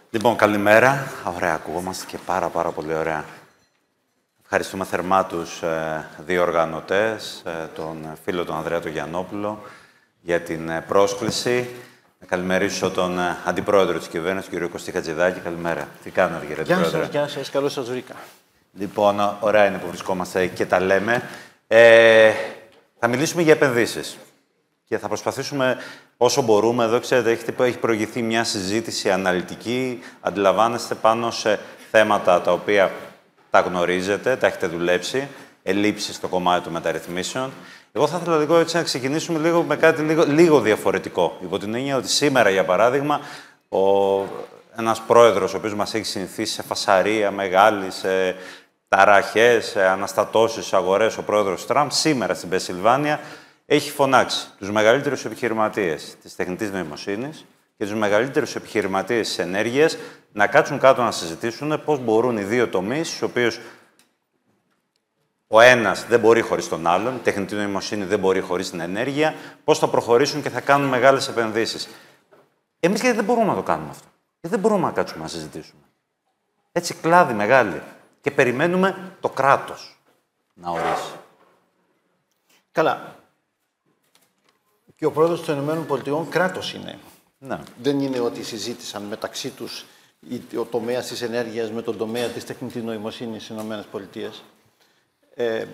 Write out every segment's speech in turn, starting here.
Λοιπόν, καλημέρα. Ωραία, ακουγόμαστε και πάρα πολύ ωραία. Ευχαριστούμε θερμά τους δύο οργανωτές, τον φίλο τον Ανδρέα τον Γιαννόπουλο, για την πρόσκληση. Να καλημερίσω τον Αντιπρόεδρο της Κυβέρνησης, τον κ. Κωστή Χατζηδάκη. Καλημέρα. Τι κάνετε, κύριε Αντιπρόεδρε? Γεια σας. Καλώς σας βρήκα. Λοιπόν, ωραία είναι που βρισκόμαστε και τα λέμε. Θα μιλήσουμε για επενδύσεις. Και θα προσπαθήσουμε όσο μπορούμε. Εδώ, ξέρετε, έχει προηγηθεί μια συζήτηση αναλυτική. Αντιλαμβάνεστε πάνω σε θέματα τα οποία τα γνωρίζετε, τα έχετε δουλέψει. Ελλείψεις στο κομμάτι των μεταρρυθμίσεων. Εγώ θα ήθελα λίγο έτσι να ξεκινήσουμε λίγο με κάτι λίγο διαφορετικό. Υπό την έννοια ότι σήμερα, για παράδειγμα, ένας πρόεδρος, ο οποίος μας έχει συνηθίσει σε φασαρία μεγάλη, σε ταραχές, σε αναστατώσεις στις αγορές, ο πρόεδρος Τραμπ, σήμερα στην Πενσιλβάνια, έχει φωνάξει τους μεγαλύτερους επιχειρηματίες της τεχνητής νοημοσύνης και τους μεγαλύτερους επιχειρηματίες της ενέργειας να κάτσουν κάτω να συζητήσουν πώς μπορούν οι δύο τομείς, στους οποίους ο ένας δεν μπορεί χωρίς τον άλλον, η τεχνητή νοημοσύνη δεν μπορεί χωρίς την ενέργεια, πώς θα προχωρήσουν και θα κάνουν μεγάλες επενδύσεις. Εμείς γιατί δεν μπορούμε να το κάνουμε αυτό? Γιατί δεν μπορούμε να κάτσουμε να συζητήσουμε? Έτσι κλάδι μεγάλη. Και περιμένουμε το κράτος να ορίσει. Καλά. Και ο πρόεδρος των ΗΠΑ κράτος είναι. Ναι. Δεν είναι ότι συζήτησαν μεταξύ τους ο τομέας της ενέργειας με τον τομέα της τεχνητής νοημοσύνης στις ΗΠΑ.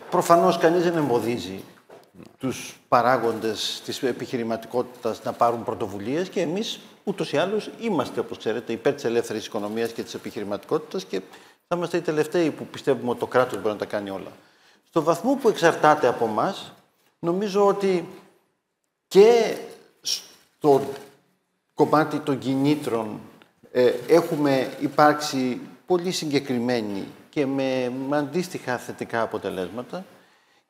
Προφανώς κανείς δεν εμποδίζει τους παράγοντες της επιχειρηματικότητας να πάρουν πρωτοβουλίες και εμείς ούτως ή άλλως είμαστε, όπως ξέρετε, υπέρ της ελεύθερης οικονομίας και της επιχειρηματικότητας και θα είμαστε οι τελευταίοι που πιστεύουμε ότι το κράτος μπορεί να τα κάνει όλα. Στο βαθμό που εξαρτάται από εμάς, νομίζω ότι και στο κομμάτι των κινήτρων έχουμε υπάρξει πολύ συγκεκριμένοι και με αντίστοιχα θετικά αποτελέσματα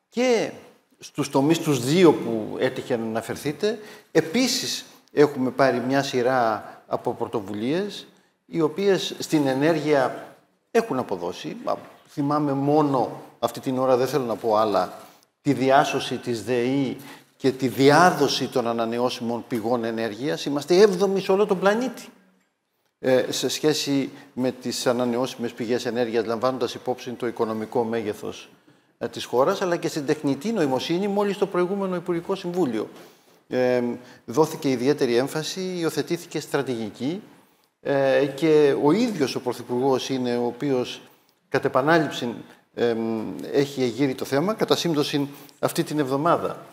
και στους τομείς τους δύο που έτυχε να αναφερθείτε, επίσης έχουμε πάρει μια σειρά από πρωτοβουλίες οι οποίες στην ενέργεια έχουν αποδώσει. Θυμάμαι μόνο, αυτή την ώρα δεν θέλω να πω άλλα, τη διάσωση της ΔΕΗ και τη διάδοση των ανανεώσιμων πηγών ενέργειας. Είμαστε 7η σε όλο τον πλανήτη σε σχέση με τις ανανεώσιμες πηγές ενέργειας, λαμβάνοντας υπόψη το οικονομικό μέγεθος της χώρας, αλλά και στην τεχνητή νοημοσύνη. Μόλις το προηγούμενο Υπουργικό Συμβούλιο δόθηκε ιδιαίτερη έμφαση, υιοθετήθηκε στρατηγική και ο ίδιος ο Πρωθυπουργός είναι ο οποίος κατ' επανάληψη έχει εγείρει το θέμα. Κατά σύμπτωση, αυτή την εβδομάδα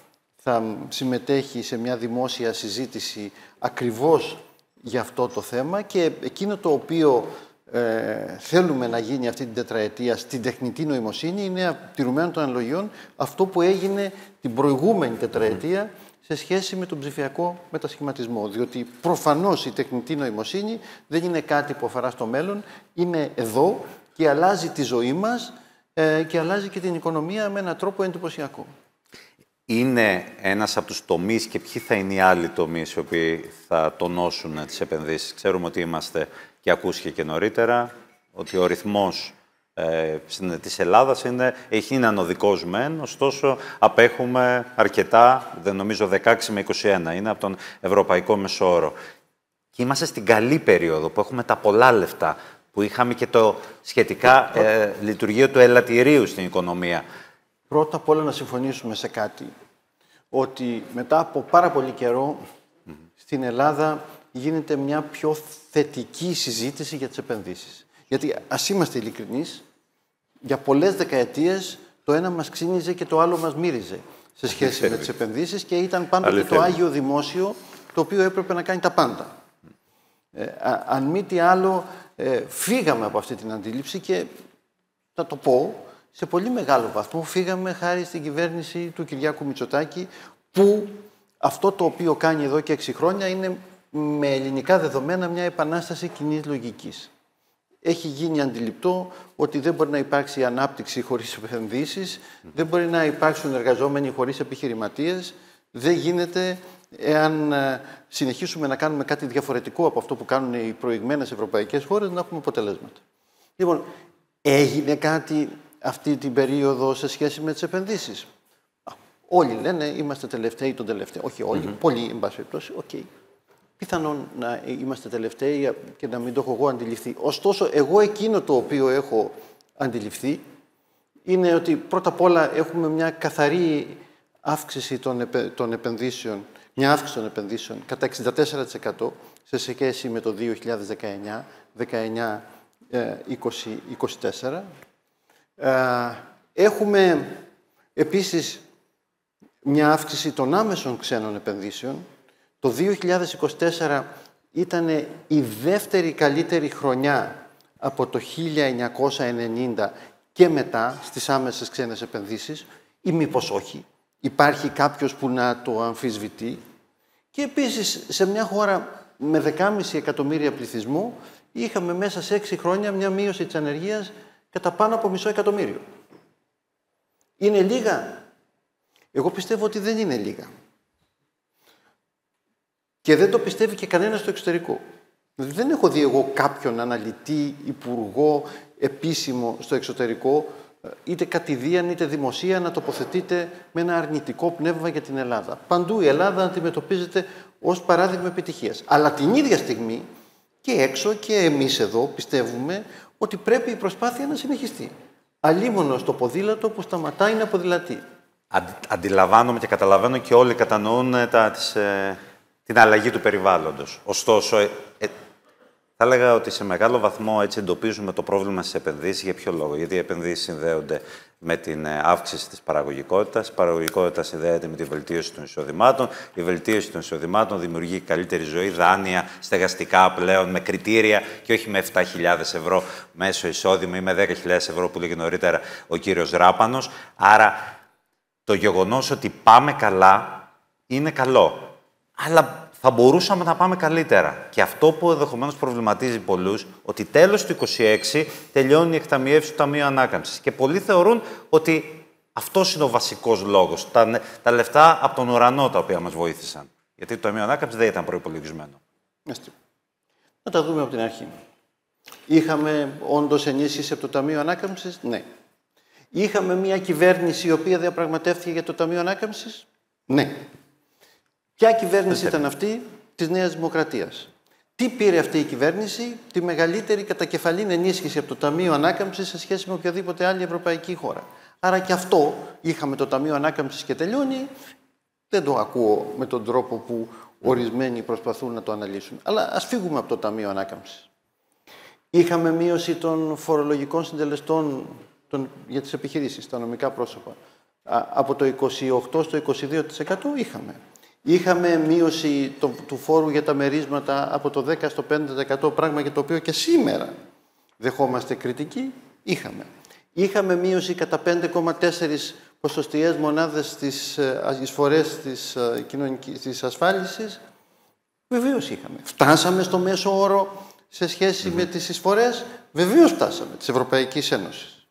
θα συμμετέχει σε μια δημόσια συζήτηση ακριβώς για αυτό το θέμα και εκείνο το οποίο θέλουμε να γίνει αυτή την τετραετία στην τεχνητή νοημοσύνη είναι, τηρουμένων των αναλογιών, αυτό που έγινε την προηγούμενη τετραετία σε σχέση με τον ψηφιακό μετασχηματισμό. Διότι προφανώς η τεχνητή νοημοσύνη δεν είναι κάτι που αφορά στο μέλλον, είναι εδώ και αλλάζει τη ζωή μας και αλλάζει και την οικονομία με έναν τρόπο εντυπωσιακό. Είναι ένας από τους τομείς και ποιοι θα είναι οι άλλοι τομείς οι οποίοι θα τονώσουν τις επενδύσεις? Ξέρουμε ότι είμαστε, και ακούστηκε και νωρίτερα, ότι ο ρυθμός της Ελλάδας είναι ανωδικός μεν, ωστόσο απέχουμε αρκετά, δεν νομίζω 16 με 21, είναι από τον ευρωπαϊκό μεσόωρο. Και είμαστε στην καλή περίοδο που έχουμε τα πολλά λεφτά, που είχαμε και το σχετικά λειτουργείο του ελαττηρίου στην οικονομία. Πρώτα απ' όλα να συμφωνήσουμε σε κάτι, ότι μετά από πάρα πολύ καιρό στην Ελλάδα γίνεται μια πιο θετική συζήτηση για τις επενδύσεις. Γιατί ας είμαστε ειλικρινείς, για πολλές δεκαετίες το ένα μας ξύνιζε και το άλλο μας μύριζε σε σχέση με τις επενδύσεις και ήταν πάντοτε το Άγιο Δημόσιο το οποίο έπρεπε να κάνει τα πάντα. Αν μη τι άλλο, φύγαμε από αυτή την αντίληψη και θα το πω, σε πολύ μεγάλο βαθμό φύγαμε χάρη στην κυβέρνηση του Κυριάκου Μητσοτάκη, που αυτό το οποίο κάνει εδώ και 6 χρόνια είναι με ελληνικά δεδομένα μια επανάσταση κοινής λογικής. Έχει γίνει αντιληπτό ότι δεν μπορεί να υπάρξει ανάπτυξη χωρίς επενδύσεις, δεν μπορεί να υπάρξουν εργαζόμενοι χωρίς επιχειρηματίες, δεν γίνεται εάν συνεχίσουμε να κάνουμε κάτι διαφορετικό από αυτό που κάνουν οι προηγμένες ευρωπαϊκές χώρες, να έχουμε αποτελέσματα. Λοιπόν, έγινε κάτι αυτή την περίοδο σε σχέση με τις επενδύσεις? Όλοι λένε είμαστε τελευταίοι τον τελευταίο. Όχι όλοι, πολλοί, εν πάση περιπτώσει. Okay. πιθανόν να είμαστε τελευταίοι και να μην το έχω εγώ αντιληφθεί. Ωστόσο, εγώ εκείνο το οποίο έχω αντιληφθεί είναι ότι πρώτα απ' όλα έχουμε μια καθαρή αύξηση των επενδύσεων, μια αύξηση των επενδύσεων κατά 64% σε σχέση με το 2019, 19-20-24. Έχουμε επίσης μια αύξηση των άμεσων ξένων επενδύσεων. Το 2024 ήταν η δεύτερη καλύτερη χρονιά από το 1990 και μετά στις άμεσες ξένες επενδύσεις, ή μήπως όχι. Υπάρχει κάποιος που να το αμφισβητεί. Και επίσης, σε μια χώρα με 10,5 εκατομμύρια πληθυσμού, είχαμε μέσα σε 6 χρόνια μια μείωση της ανεργίας κατά πάνω από μισό εκατομμύριο. Είναι λίγα? Εγώ πιστεύω ότι δεν είναι λίγα. Και δεν το πιστεύει και κανένας στο εξωτερικό. Δεν έχω δει εγώ κάποιον αναλυτή, υπουργό, επίσημο στο εξωτερικό, είτε κατηδίαν είτε δημοσία, να τοποθετείται με ένα αρνητικό πνεύμα για την Ελλάδα. Παντού η Ελλάδα αντιμετωπίζεται ως παράδειγμα επιτυχίας. Αλλά την ίδια στιγμή και έξω και εμείς εδώ πιστεύουμε ότι πρέπει η προσπάθεια να συνεχιστεί. Αλίμονο στο ποδήλατο που σταματάει να ποδηλατεί. Αντιλαμβάνομαι και καταλαβαίνω και όλοι κατανοούν την αλλαγή του περιβάλλοντος. Ωστόσο, θα έλεγα ότι σε μεγάλο βαθμό έτσι εντοπίζουμε το πρόβλημα στις επενδύσεις. Για ποιο λόγο? Γιατί οι επενδύσεις συνδέονται με την αύξηση της παραγωγικότητας. Η παραγωγικότητα συνδέεται με τη βελτίωση των εισοδημάτων. Η βελτίωση των εισοδημάτων δημιουργεί καλύτερη ζωή, δάνεια, στεγαστικά πλέον με κριτήρια και όχι με 7.000 ευρώ μέσο εισόδημα ή με 10.000 ευρώ που λέγει νωρίτερα ο κύριος Ράπανος. Άρα το γεγονός ότι πάμε καλά είναι καλό. Αλλά θα μπορούσαμε να πάμε καλύτερα. Και αυτό που ενδεχομένως προβληματίζει πολλούς, ότι τέλος του 2026 τελειώνει η εκταμιεύση του Ταμείου Ανάκαμψης. Και πολλοί θεωρούν ότι αυτός είναι ο βασικός λόγος. Τα λεφτά από τον ουρανό τα οποία μας βοήθησαν. Γιατί το Ταμείο Ανάκαμψης δεν ήταν προϋπολογισμένο. Να τα δούμε από την αρχή. Είχαμε όντως ενίσχυση από το Ταμείο Ανάκαμψης? Ναι. Είχαμε μια κυβέρνηση η οποία διαπραγματεύτηκε για το Ταμείο Ανάκαμψης? Ναι. Ποια κυβέρνηση ήταν αυτή? Της Νέας Δημοκρατίας. Τι πήρε αυτή η κυβέρνηση? Τη μεγαλύτερη κατακεφαλήν ενίσχυση από το Ταμείο Ανάκαμψης σε σχέση με οποιαδήποτε άλλη ευρωπαϊκή χώρα. Άρα και αυτό είχαμε το Ταμείο Ανάκαμψης και τελειώνει. Δεν το ακούω με τον τρόπο που ορισμένοι προσπαθούν να το αναλύσουν. Αλλά ας φύγουμε από το Ταμείο Ανάκαμψης. Είχαμε μείωση των φορολογικών συντελεστών για τις επιχειρήσεις, τα νομικά πρόσωπα. Από το 28% στο 22% είχαμε. Είχαμε μείωση του φόρου για τα μερίσματα από το 10% στο 5%, πράγμα για το οποίο και σήμερα δεχόμαστε κριτική. Είχαμε μείωση κατά 5,4 ποσοστιαίες μονάδες στις εισφορές της ασφάλισης. Βεβαίως είχαμε. Φτάσαμε στο μέσο όρο σε σχέση με τις εισφορές. Βεβαίως φτάσαμε, της Ευρωπαϊκής Ένωσης.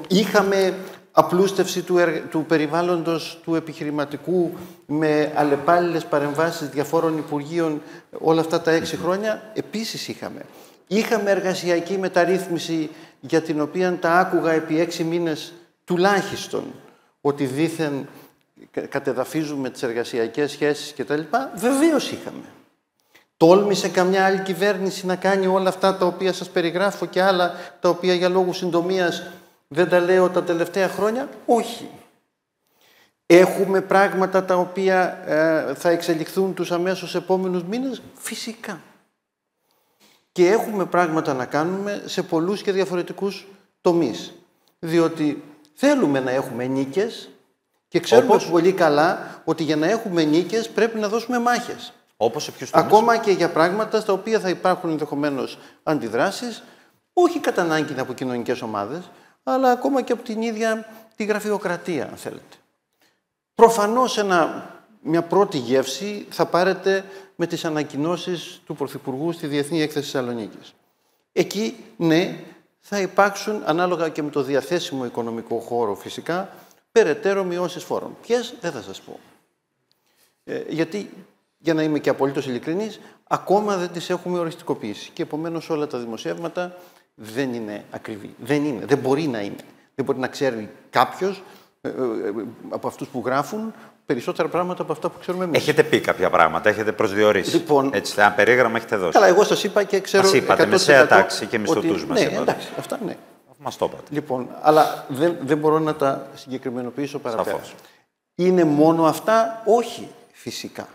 Είχαμε απλούστευση του περιβάλλοντος του επιχειρηματικού με αλλεπάλληλες παρεμβάσεις διαφόρων υπουργείων όλα αυτά τα 6 χρόνια. Επίσης είχαμε. Είχαμε εργασιακή μεταρρύθμιση για την οποία τα άκουγα επί 6 μήνες τουλάχιστον ότι δήθεν κατεδαφίζουμε τις εργασιακές σχέσεις κτλ. Βεβαίως είχαμε. Τόλμησε καμιά άλλη κυβέρνηση να κάνει όλα αυτά τα οποία σας περιγράφω και άλλα τα οποία για λόγους συντομίας δεν τα λέω τα τελευταία χρόνια? Όχι. Έχουμε πράγματα τα οποία θα εξελιχθούν τους αμέσως επόμενους μήνες? Φυσικά. Και έχουμε πράγματα να κάνουμε σε πολλούς και διαφορετικούς τομείς. Διότι θέλουμε να έχουμε νίκες και ξέρουμε πολύ καλά ότι για να έχουμε νίκες πρέπει να δώσουμε μάχες. Όπως σε ποιους τομείς? Ακόμα και για πράγματα στα οποία θα υπάρχουν ενδεχομένως αντιδράσεις, όχι κατά ανάγκη από κοινωνικές ομάδες, αλλά ακόμα και από την ίδια τη γραφειοκρατία, αν θέλετε. Προφανώς μια πρώτη γεύση θα πάρετε με τις ανακοινώσεις του Πρωθυπουργού στη Διεθνή Έκθεση Θεσσαλονίκης. Εκεί, ναι, θα υπάρξουν, ανάλογα και με το διαθέσιμο οικονομικό χώρο φυσικά, περαιτέρω μειώσεις φόρων. Ποιες, δεν θα σας πω. Γιατί, για να είμαι και απολύτως ειλικρινής, ακόμα δεν τις έχουμε οριστικοποιήσει. Και επομένως όλα τα δημοσιεύματα δεν είναι ακριβή. Δεν μπορεί να είναι. Δεν μπορεί να ξέρει κάποιος από αυτούς που γράφουν περισσότερα πράγματα από αυτά που ξέρουμε εμείς. Έχετε πει κάποια πράγματα, έχετε προσδιορίσει. Λοιπόν, έτσι, ένα περίγραμμα έχετε δώσει. Καλά, εγώ σας είπα και ξέρω. Μας είπατε, μεσαία τάξη και μισθωτούς μας Ναι, είπατε. εντάξει, αυτά ναι. Μας το είπατε. Λοιπόν, αλλά δεν μπορώ να τα συγκεκριμενοποιήσω παραπέρα. Σαφώς. Είναι μόνο αυτά? Όχι, φυσικά.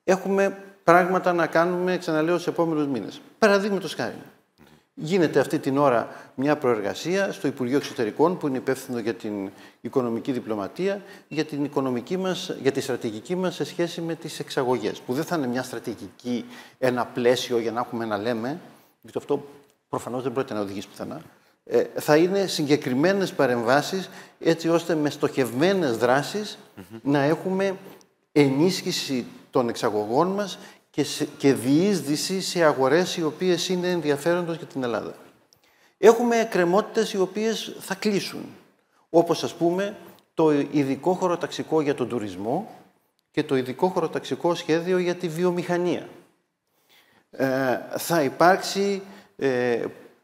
Έχουμε πράγματα να κάνουμε, ξαναλέω, στους επόμενους μήνες. Παραδείγματος χάρη. Γίνεται αυτή την ώρα μια προεργασία στο Υπουργείο Εξωτερικών, που είναι υπεύθυνο για την οικονομική διπλωματία, για τη στρατηγική μας σε σχέση με τις εξαγωγές. Που δεν θα είναι μια στρατηγική, ένα πλαίσιο για να έχουμε να λέμε, γιατί αυτό προφανώς δεν πρόκειται να οδηγήσει πουθενά. Θα είναι συγκεκριμένες παρεμβάσεις, έτσι ώστε με στοχευμένες δράσεις να έχουμε ενίσχυση των εξαγωγών μας και διείσδυση σε αγορές οι οποίες είναι ενδιαφέροντος για την Ελλάδα. Έχουμε εκκρεμότητες οι οποίες θα κλείσουν, όπως ας πούμε το ειδικό χωροταξικό για τον τουρισμό και το ειδικό χωροταξικό σχέδιο για τη βιομηχανία. Θα υπάρξει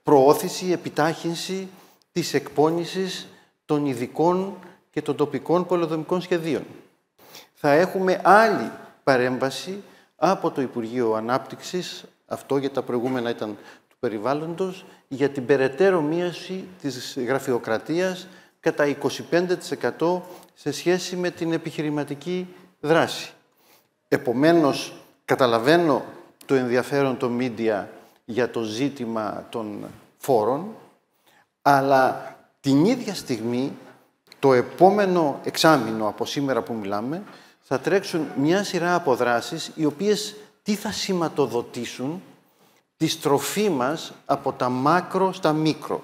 προώθηση, επιτάχυνση της εκπόνησης των ειδικών και των τοπικών πολεοδομικών σχεδίων. Θα έχουμε άλλη παρέμβαση από το Υπουργείο Ανάπτυξης, αυτό για τα προηγούμενα ήταν του περιβάλλοντος, για την περαιτέρω μείωση της γραφειοκρατίας κατά 25% σε σχέση με την επιχειρηματική δράση. Επομένως, καταλαβαίνω το ενδιαφέρον των media για το ζήτημα των φόρων, αλλά την ίδια στιγμή, το επόμενο εξάμηνο από σήμερα που μιλάμε, θα τρέξουν μια σειρά από δράσεις, οι οποίες τι θα σηματοδοτήσουν? Τη στροφή μας από τα μάκρο στα μικρο.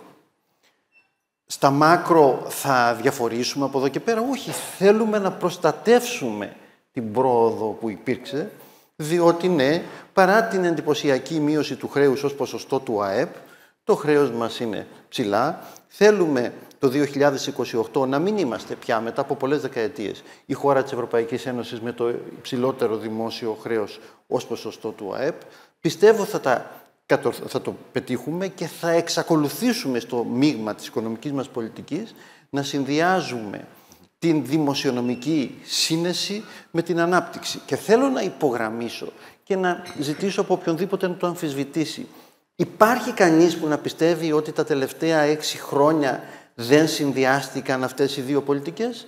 Στα μάκρο θα διαφορήσουμε από εδώ και πέρα? Όχι, θέλουμε να προστατεύσουμε την πρόοδο που υπήρξε, διότι ναι, παρά την εντυπωσιακή μείωση του χρέους ως ποσοστό του ΑΕΠ, το χρέος μας είναι ψηλά. Θέλουμε το 2028 να μην είμαστε πια, μετά από πολλές δεκαετίες, η χώρα της Ευρωπαϊκής Ένωσης με το υψηλότερο δημόσιο χρέος ως ποσοστό του ΑΕΠ. Πιστεύω θα το πετύχουμε και θα εξακολουθήσουμε στο μείγμα της οικονομικής μας πολιτικής να συνδυάζουμε την δημοσιονομική σύνεση με την ανάπτυξη. Και θέλω να υπογραμμίσω και να ζητήσω από οποιονδήποτε να το αμφισβητήσει. Υπάρχει κανείς που να πιστεύει ότι τα τελευταία 6 χρόνια δεν συνδυάστηκαν αυτές οι δύο πολιτικές?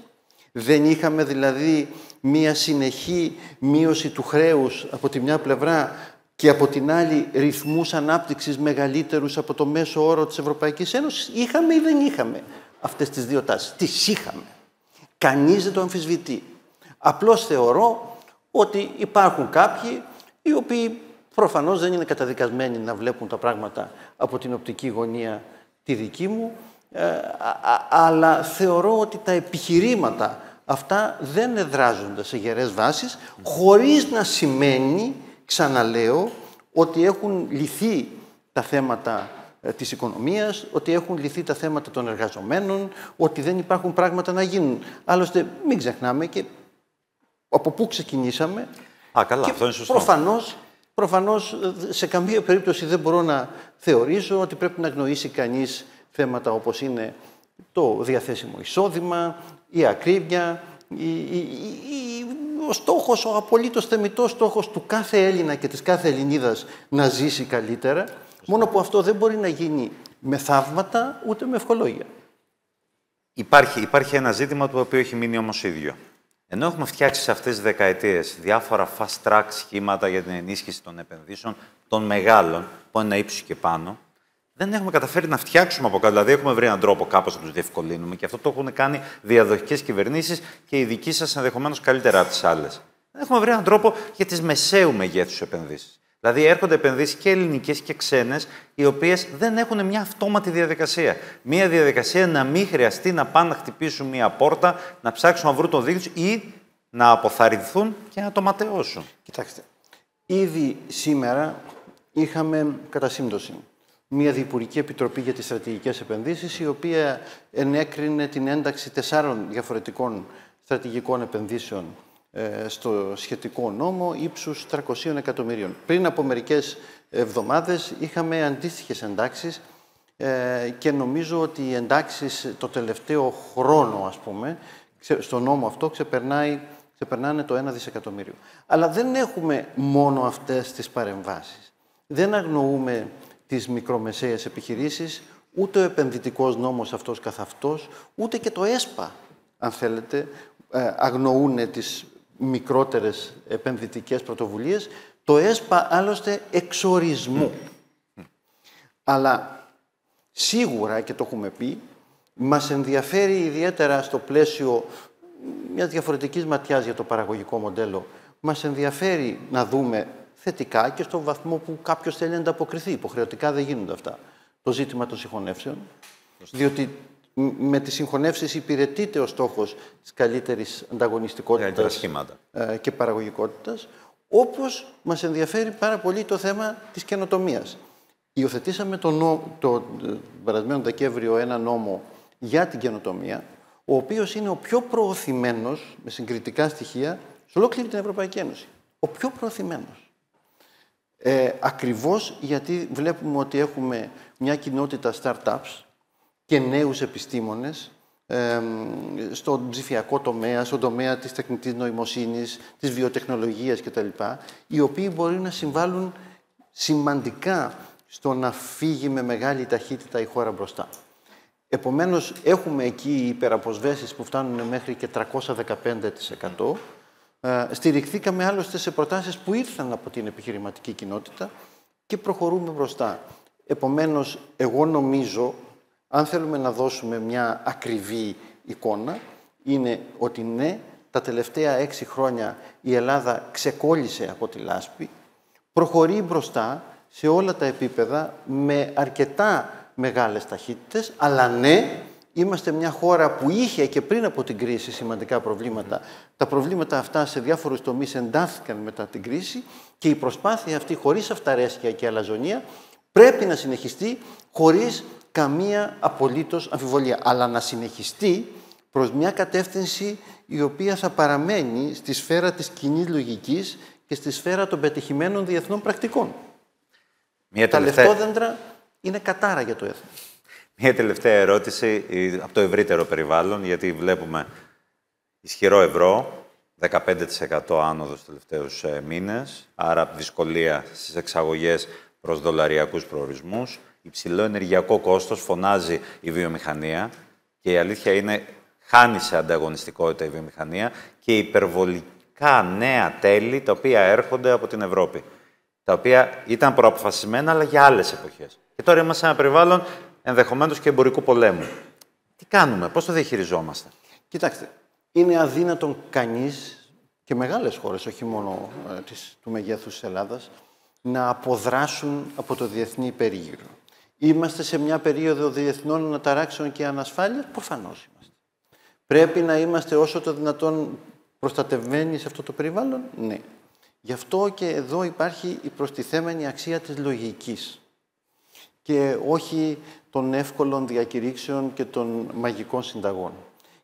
Δεν είχαμε δηλαδή μία συνεχή μείωση του χρέους από τη μια πλευρά και από την άλλη ρυθμούς ανάπτυξης μεγαλύτερους από το μέσο όρο της Ευρωπαϊκής Ένωσης? Είχαμε ή δεν είχαμε αυτές τις δύο τάσεις? Τις είχαμε. Κανείς δεν το αμφισβητεί. Απλώς θεωρώ ότι υπάρχουν κάποιοι οι οποίοι προφανώς δεν είναι καταδικασμένοι να βλέπουν τα πράγματα από την οπτική γωνία τη δική μου, αλλά θεωρώ ότι τα επιχειρήματα αυτά δεν εδράζονται σε γερές βάσεις, χωρίς να σημαίνει, ξαναλέω, ότι έχουν λυθεί τα θέματα της οικονομίας, ότι έχουν λυθεί τα θέματα των εργαζομένων, ότι δεν υπάρχουν πράγματα να γίνουν. Άλλωστε, μην ξεχνάμε και από πού ξεκινήσαμε. Καλά, και αυτό είναι σωστό. Προφανώς, σε καμία περίπτωση δεν μπορώ να θεωρήσω ότι πρέπει να αγνοήσει κανείς θέματα όπως είναι το διαθέσιμο εισόδημα, η ακρίβεια, ο στόχος, ο απολύτως θεμιτός στόχος του κάθε Έλληνα και της κάθε Ελληνίδας να ζήσει καλύτερα, μόνο που αυτό δεν μπορεί να γίνει με θαύματα ούτε με ευχολόγια. Υπάρχει ένα ζήτημα το οποίο έχει μείνει όμως ίδιο. Ενώ έχουμε φτιάξει σε αυτές τις δεκαετίες διάφορα fast track σχήματα για την ενίσχυση των επενδύσεων των μεγάλων, που είναι ύψους και πάνω, δεν έχουμε καταφέρει να φτιάξουμε από κάτω. Δηλαδή, έχουμε βρει έναν τρόπο κάπως να τους διευκολύνουμε και αυτό το έχουν κάνει διαδοχικές κυβερνήσεις και οι δικοί σας ενδεχομένως καλύτερα από τις άλλες. Δεν έχουμε βρει έναν τρόπο για τις μεσαίου μεγέθους επενδύσεις. Δηλαδή, έρχονται επενδύσεις και ελληνικές και ξένες, οι οποίες δεν έχουν μια αυτόματη διαδικασία. Μια διαδικασία να μην χρειαστεί να πάνε να χτυπήσουν μια πόρτα, να ψάξουν να βρουν τον δίκτυο ή να αποθαρρυνθούν και να το ματαιώσουν. Κοιτάξτε, ήδη σήμερα είχαμε κατά σύμπτωση μια Διυπουργική Επιτροπή για τις Στρατηγικές Επενδύσεις, η οποία ενέκρινε την ένταξη 4 διαφορετικών στρατηγικών επενδύσεων στο σχετικό νόμο ύψους 300 εκατομμυρίων. Πριν από μερικές εβδομάδες είχαμε αντίστοιχες εντάξεις και νομίζω ότι οι εντάξεις το τελευταίο χρόνο, ας πούμε, στο νόμο αυτό ξεπερνάει ξεπερνάνε το 1 δισεκατομμύριο. Αλλά δεν έχουμε μόνο αυτές τις παρεμβάσεις. Δεν αγνοούμε τις μικρομεσαίες επιχειρήσεις, ούτε ο επενδυτικός νόμος αυτός καθ' αυτός, ούτε και το ΕΣΠΑ, αν θέλετε, αγνοούν τις μικρότερες επενδυτικές πρωτοβουλίες. Το ΕΣΠΑ άλλωστε εξορισμού. Αλλά σίγουρα, και το έχουμε πει, μας ενδιαφέρει ιδιαίτερα στο πλαίσιο μιας διαφορετικής ματιάς για το παραγωγικό μοντέλο, μας ενδιαφέρει να δούμε θετικά και στον βαθμό που κάποιος θέλει να ανταποκριθεί. Υποχρεωτικά δεν γίνονται αυτά. Το ζήτημα των συγχωνεύσεων, διότι με τις συγχωνεύσεις υπηρετείται ο στόχος της καλύτερης ανταγωνιστικότητας και παραγωγικότητας, όπως μας ενδιαφέρει πάρα πολύ το θέμα της καινοτομίας. Υιοθετήσαμε το περασμένο Δεκέμβριο ένα νόμο για την καινοτομία, ο οποίος είναι ο πιο προωθημένος, με συγκριτικά στοιχεία, σε ολόκληρη την Ευρωπαϊκή Ένωση. Ο πιο προωθημένος. Ακριβώς γιατί βλέπουμε ότι έχουμε μια κοινότητα startups και νέους επιστήμονες στον ψηφιακό τομέα, στον τομέα της τεχνητής νοημοσύνης, της βιοτεχνολογίας κτλ., οι οποίοι μπορεί να συμβάλλουν σημαντικά στο να φύγει με μεγάλη ταχύτητα η χώρα μπροστά. Επομένως, έχουμε εκεί υπεραποσβέσεις που φτάνουν μέχρι και 315%. Στηριχθήκαμε άλλωστε σε προτάσεις που ήρθαν από την επιχειρηματική κοινότητα και προχωρούμε μπροστά. Επομένως, εγώ νομίζω, αν θέλουμε να δώσουμε μια ακριβή εικόνα, είναι ότι ναι, τα τελευταία 6 χρόνια η Ελλάδα ξεκόλλησε από τη λάσπη, προχωρεί μπροστά σε όλα τα επίπεδα με αρκετά μεγάλες ταχύτητες, αλλά ναι, είμαστε μια χώρα που είχε και πριν από την κρίση σημαντικά προβλήματα. Τα προβλήματα αυτά σε διάφορους τομείς εντάθηκαν μετά την κρίση και η προσπάθεια αυτή, χωρίς αυταρέσκεια και αλαζονία, πρέπει να συνεχιστεί χωρίς καμία απολύτως αμφιβολία. Αλλά να συνεχιστεί προς μια κατεύθυνση η οποία θα παραμένει στη σφαίρα της κοινής λογικής και στη σφαίρα των πετυχημένων διεθνών πρακτικών. Τα λεφτόδεντρα είναι κατάρα για το έθνος. Μια τελευταία ερώτηση από το ευρύτερο περιβάλλον, γιατί βλέπουμε ισχυρό ευρώ, 15% άνοδο στους τελευταίους μήνες, άρα δυσκολία στις εξαγωγές προς δολαριακούς προορισμούς, υψηλό ενεργειακό κόστος, φωνάζει η βιομηχανία και η αλήθεια είναι χάνει σε ανταγωνιστικότητα η βιομηχανία και υπερβολικά νέα τέλη τα οποία έρχονται από την Ευρώπη, τα οποία ήταν προαποφασισμένα αλλά για άλλες εποχές. Και τώρα είμαστε σε ένα περιβάλλον ενδεχομένως και εμπορικού πολέμου. Τι κάνουμε, πώς το διαχειριζόμαστε? Κοιτάξτε, είναι αδύνατον κανείς και μεγάλες χώρες, όχι μόνο του μεγέθους της Ελλάδας, να αποδράσουν από το διεθνή περίγυρο. Είμαστε σε μια περίοδο διεθνών αναταράξεων και ανασφάλειας, προφανώς είμαστε. Πρέπει να είμαστε όσο το δυνατόν προστατευμένοι σε αυτό το περιβάλλον, ναι. Γι' αυτό και εδώ υπάρχει η προστιθέμενη αξία της λογικής και όχι των εύκολων διακηρύξεων και των μαγικών συνταγών.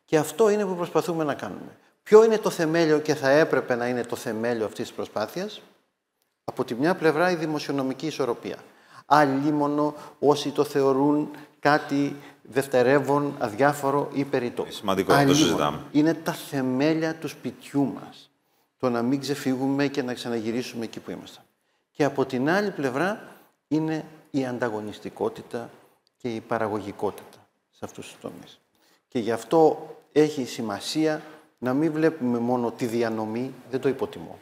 Και αυτό είναι που προσπαθούμε να κάνουμε. Ποιο είναι το θεμέλιο και θα έπρεπε να είναι το θεμέλιο αυτής της προσπάθειας? Από τη μια πλευρά η δημοσιονομική ισορροπία. Αλλήμονο όσοι το θεωρούν κάτι δευτερεύον, αδιάφορο ή περιττό. Σημαντικό, να το συζητάμε. Είναι τα θεμέλια του σπιτιού μας. Το να μην ξεφύγουμε και να ξαναγυρίσουμε εκεί που ήμασταν. Και από την άλλη πλευρά είναι η ανταγωνιστικότητα και η παραγωγικότητα σε αυτούς τους τομείς. Και γι' αυτό έχει σημασία να μην βλέπουμε μόνο τη διανομή, δεν το υποτιμώ.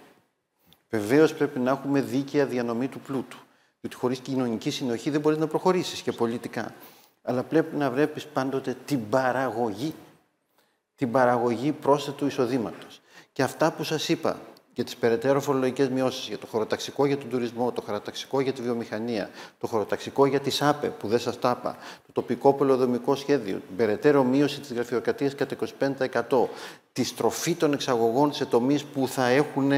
Βεβαίως πρέπει να έχουμε δίκαια διανομή του πλούτου. Διότι χωρίς κοινωνική συνοχή δεν μπορείς να προχωρήσεις και πολιτικά. Αλλά πρέπει να βλέπεις πάντοτε την παραγωγή. Την παραγωγή πρόσθετου εισοδήματος. Και αυτά που σας είπα για τις περαιτέρω φορολογικές μειώσεις, για το χωροταξικό για τον τουρισμό, το χωροταξικό για τη βιομηχανία, το χωροταξικό για τις ΑΠΕ που δεν σας τα είπα, το τοπικό πολεοδομικό σχέδιο, την περαιτέρω μείωση της γραφειοκρατίας κατά 25%, τη στροφή των εξαγωγών σε τομείς που θα έχουν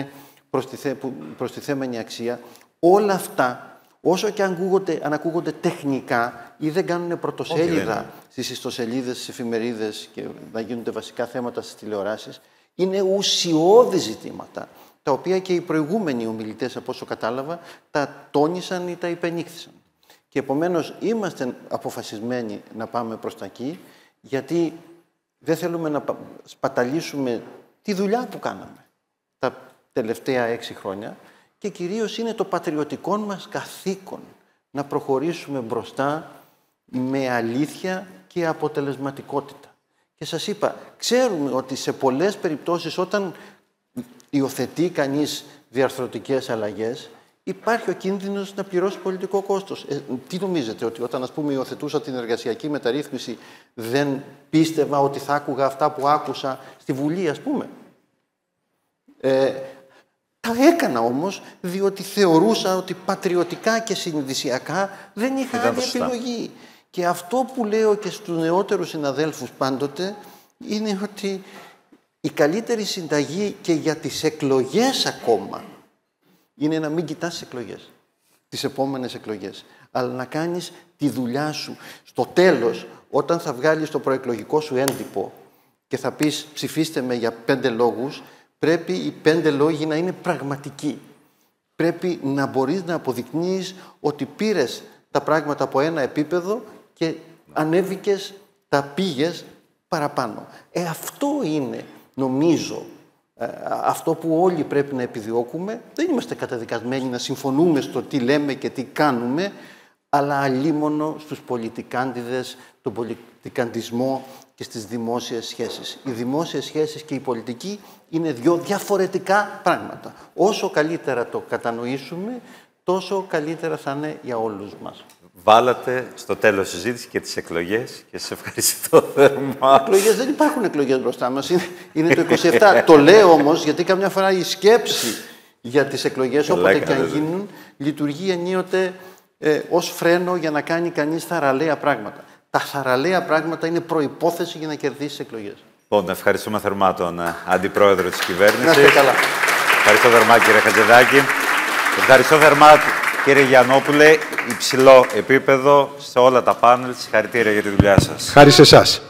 προστιθέμενη αξία, όλα αυτά, όσο και αν ακούγονται τεχνικά ή δεν κάνουν πρωτοσέλιδα στις ιστοσελίδες, στις εφημερίδες και να γίνονται βασικά θέματα στις τηλεοράσεις, είναι ουσιώδη ζητήματα, τα οποία και οι προηγούμενοι ομιλητές, από όσο κατάλαβα, τα τόνισαν ή τα υπενήχθησαν. Και επομένως είμαστε αποφασισμένοι να πάμε προς τα εκεί, γιατί δεν θέλουμε να σπαταλήσουμε τη δουλειά που κάναμε. τα τελευταία 6 χρόνια και κυρίως είναι το πατριωτικό μας καθήκον να προχωρήσουμε μπροστά με αλήθεια και αποτελεσματικότητα. Και σας είπα, ξέρουμε ότι σε πολλές περιπτώσεις όταν υιοθετεί κανείς διαρθρωτικές αλλαγές, υπάρχει ο κίνδυνος να πληρώσει πολιτικό κόστος. Τι νομίζετε, ότι όταν ας πούμε υιοθετούσα την εργασιακή μεταρρύθμιση δεν πίστευα ότι θα άκουγα αυτά που άκουσα στη Βουλή, ας πούμε? Τα έκανα όμως διότι θεωρούσα ότι πατριωτικά και συνειδησιακά δεν είχα άλλη επιλογή. Και αυτό που λέω και στους νεότερους συναδέλφους πάντοτε είναι ότι η καλύτερη συνταγή και για τις εκλογές ακόμα είναι να μην κοιτάς τις εκλογές, τις επόμενες εκλογές, αλλά να κάνεις τη δουλειά σου. Στο τέλος, όταν θα βγάλεις το προεκλογικό σου έντυπο και θα πεις ψηφίστε με για 5 λόγους, πρέπει οι 5 λόγοι να είναι πραγματικοί. Πρέπει να μπορείς να αποδεικνύεις ότι πήρες τα πράγματα από ένα επίπεδο και ανέβηκες, τα πήγες παραπάνω. Αυτό είναι, νομίζω, αυτό που όλοι πρέπει να επιδιώκουμε. Δεν είμαστε καταδικασμένοι να συμφωνούμε στο τι λέμε και τι κάνουμε, αλλά αλίμονο στους πολιτικάντιδες, τον πολιτικαντισμό και στις δημόσιες σχέσεις. Οι δημόσιες σχέσεις και η πολιτική είναι 2 διαφορετικά πράγματα. Όσο καλύτερα το κατανοήσουμε, τόσο καλύτερα θα είναι για όλους μας. Βάλατε στο τέλος συζήτηση και τις εκλογές και σας ευχαριστώ θερμά. Εκλογές, δεν υπάρχουν εκλογές μπροστά μας, είναι το 27. Το λέω όμως γιατί καμιά φορά η σκέψη για τις εκλογές, όποτε και αν γίνουν, λειτουργεί ενίοτε ως φρένο για να κάνει κανείς θαραλέα πράγματα. Τα θαραλέα πράγματα είναι προϋπόθεση για να κερδίσει εκλογές. Λοιπόν, ευχαριστούμε θερμά τον Αντιπρόεδρο της Κυβέρνησης. Να είστε καλά. Ευχαριστώ θερμά, κύριε Χατζηδάκη. Ευχαριστώ θερμά, κύριε Γιαννόπουλε. Υψηλό επίπεδο σε όλα τα πάνελ. Συγχαρητήρια για τη δουλειά σας. Χάρη σε εσάς.